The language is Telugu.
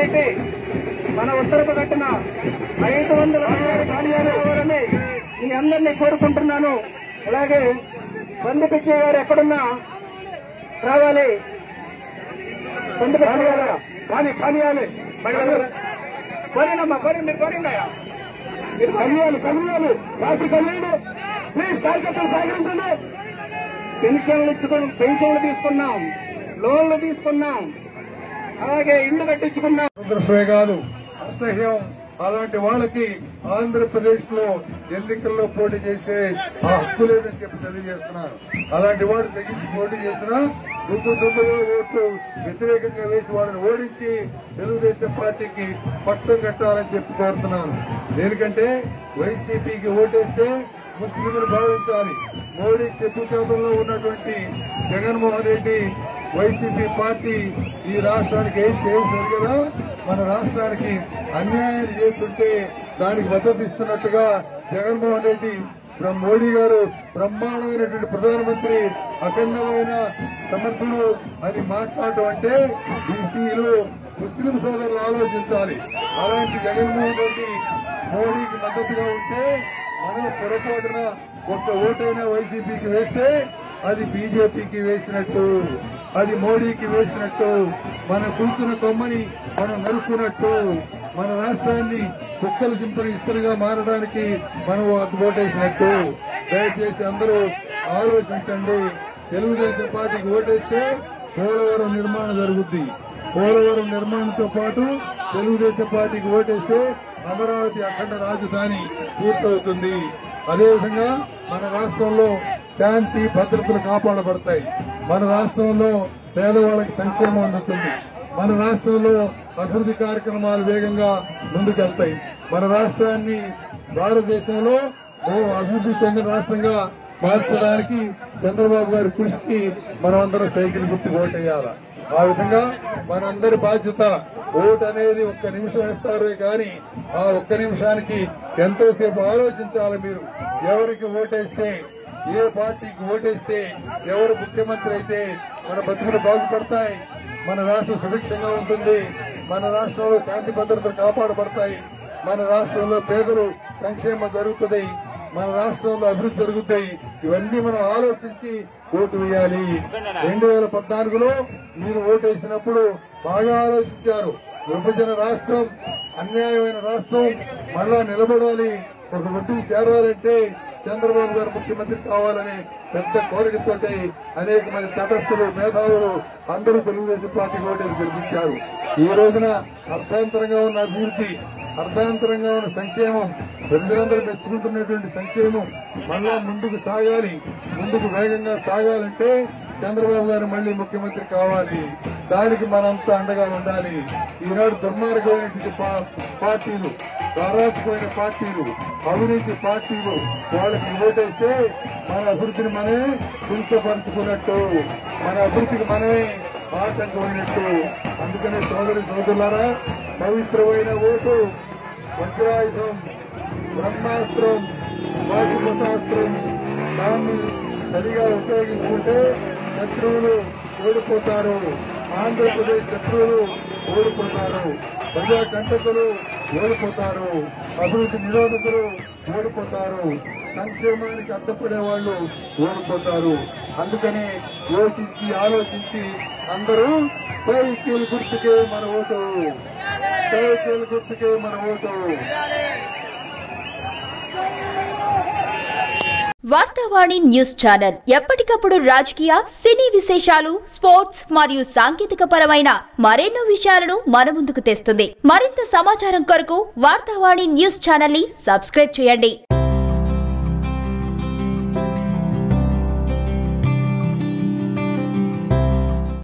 అయితే మన ఉత్తరపు కట్టిన 500 ధాన్యాలు కావాలని మీ అందరినీ కోరుకుంటున్నాను. అలాగే బండి పిచ్చయ్య గారు ఎక్కడున్నా రావాలి. బండి పిచ్చయ్య గారు కానీ కోరినమ్మా కోరి మీరు కోరిందాయా మీరు కన్యాలు రాసి కన్యాలు ప్లీజ్ కార్యకర్తలు సహకరించండి. పెన్షన్లు తీసుకున్నాం, లోన్లు తీసుకున్నాం, అలాగే ఇళ్లు కట్టించుకున్నాం. దృశ్యమే కాదు అసహ్యం. అలాంటి వాళ్ళకి ఆంధ్రప్రదేశ్ లో ఎన్నికల్లో పోటీ చేసే ఆ హక్కు లేదని చెప్పి తెలియజేస్తున్నారు. అలాంటి వాడు తెగించి పోటీ చేసినా దుమ్ముగా ఓట్లు వ్యతిరేకంగా వేసి వాళ్ళని ఓడించి తెలుగుదేశం పార్టీకి పట్టం కట్టాలని చెప్పి కోరుతున్నాను. దేనికంటే వైసీపీకి ఓటేస్తే ముస్లింలు భావించాలి. మోడీ చెప్పు చేతుల్లో ఉన్నటువంటి జగన్మోహన్ రెడ్డి వైసీపీ పార్టీ ఈ రాష్ట్రానికి ఏం చేశారు కదా, మన రాష్ట్రానికి అన్యాయం చేస్తుంటే దానికి మద్దతు ఇస్తున్నట్టుగా జగన్మోహన్ రెడ్డి మోడీ గారు బ్రహ్మాండమైనటువంటి ప్రధానమంత్రి, అఖండమైన సమర్థుడు అని మాట్లాడటం అంటే బీసీలు ముస్లిం సోదరులు ఆలోచించాలి. అలాంటి జగన్మోహన్ రెడ్డి మోడీకి మద్దతుగా ఉంటే మనం పొరపాటున ఒక్క ఓటైనా వైసీపీకి వేస్తే అది బీజేపీకి వేసినట్టు, అది మోడీకి వేసినట్టు, మన కూర్చున్న కొమ్మని మనం నరుక్కున్నట్టు, మన రాష్ట్రాన్ని కుక్కలు చింపని ఇస్తరుగా మారడానికి మనం ఓటేసినట్టు. దయచేసి అందరూ ఆలోచించండి. తెలుగుదేశం పార్టీకి ఓటేస్తే పోలవరం నిర్మాణం జరుగుద్ది. పోలవరం నిర్మాణంతో పాటు తెలుగుదేశం పార్టీకి ఓటేస్తే అమరావతి అఖండ రాజధాని పూర్తవుతుంది. అదేవిధంగా మన రాష్ట్రంలో శాంతి భద్రతలు కాపాడబడతాయి. మన రాష్ట్రంలో పేదవాళ్ళకి సంక్షేమం అందుతుంది. మన రాష్ట్రంలో అభివృద్ధి కార్యక్రమాలు వేగంగా ముందుకెళ్తాయి. మన రాష్ట్రాన్ని భారతదేశంలో అభివృద్ధి చెందిన రాష్ట్రంగా మార్చడానికి చంద్రబాబు గారి కృషికి మనమందరం సైకిల్ గుర్తు ఓటేయాలి. ఆ విధంగా మనందరి బాధ్యత. ఓటు అనేది ఒక్క నిమిషం వేస్తారు కానీ ఆ ఒక్క నిమిషానికి ఎంతోసేపు ఆలోచించాలి. మీరు ఎవరికి ఓటేస్తే, ఏ పార్టీకి ఓటేస్తే, ఎవరు ముఖ్యమంత్రి అయితే మన బతుకులు బాగుపడతాయి, మన రాష్ట్రం సుభిక్షంగా ఉంటుంది, మన రాష్ట్రంలో శాంతి భద్రతలు కాపాడబడతాయి, మన రాష్ట్రంలో పేదలు సంక్షేమం జరుగుతుంది, మన రాష్ట్రంలో అభివృద్ధి జరుగుతాయి. ఇవన్నీ మనం ఆలోచించి ఓటు వేయాలి. 2014లో మీరు ఓటేసినప్పుడు బాగా ఆలోచించారు. విభజన రాష్ట్రం, అన్యాయమైన రాష్ట్రం మళ్ళా నిలబడాలి, ఒక ఒడ్డుకు చేరాలంటే చంద్రబాబు గారు ముఖ్యమంత్రి కావాలని పెద్ద కోరికతోటి అనేక మంది తటస్థులు, మేధావులు అందరూ తెలుగుదేశం పార్టీకి ఓటేసి గెలిపించారు. ఈ రోజున అర్థాంతరంగా ఉన్న అభివృద్ధి, అర్థాంతరంగా ఉన్న సంక్షేమం, ప్రజలందరూ మెచ్చుకుంటున్నటువంటి సంక్షేమం మళ్ళా ముందుకు సాగాలి. ముందుకు వేగంగా సాగాలంటే చంద్రబాబు గారు మళ్లీ ముఖ్యమంత్రి కావాలి. దానికి మనంతా అండగా ఉండాలి. ఈనాడు దుర్మార్గమైనటువంటి పార్టీలు, దారాచిపోయిన పార్టీలు, అవినీతి పార్టీలు వాళ్ళకి ఓటేస్తే మన అభివృద్ధిని మనమే కుంచపరుచుకున్నట్టు, మన అభివృద్ధికి మనమే ఆటంకమైనట్టు. అందుకనే సోదరులారా, పవిత్రమైన ఓటు వజ్రాయుధం, బ్రహ్మాస్త్రం, వాసుమతాస్త్రం. దాన్ని సరిగా ఉపయోగించుకుంటే శత్రువులు ఓడిపోతారు. ఆంధ్రప్రదేశ్ శత్రువులు ఓడిపోతారు, ప్రజా కంటకులు ఓడిపోతారు, అభివృద్ధి నిరోధకులు ఓడిపోతారు, సంక్షేమానికి అడ్డపడే వాళ్ళు ఓడిపోతారు. అందుకని యోచించి ఆలోచించి అందరూ సైకిల్ గుర్తుకే మన ఓటు, సైకిల్ గుర్తుకే మన ఓటు. వార్తావాణి న్యూస్ ఛానల్ ఎప్పటికప్పుడు రాజకీయ, సినీ విశేషాలు, స్పోర్ట్స్ మరియు సాంకేతిక పరమైన మరెన్నో విషయాలను మన ముందుకు తెస్తుంది. మరింత సమాచారం కొరకు వార్తావాణి న్యూస్ ఛానల్ ని సబ్స్క్రైబ్ చేయండి.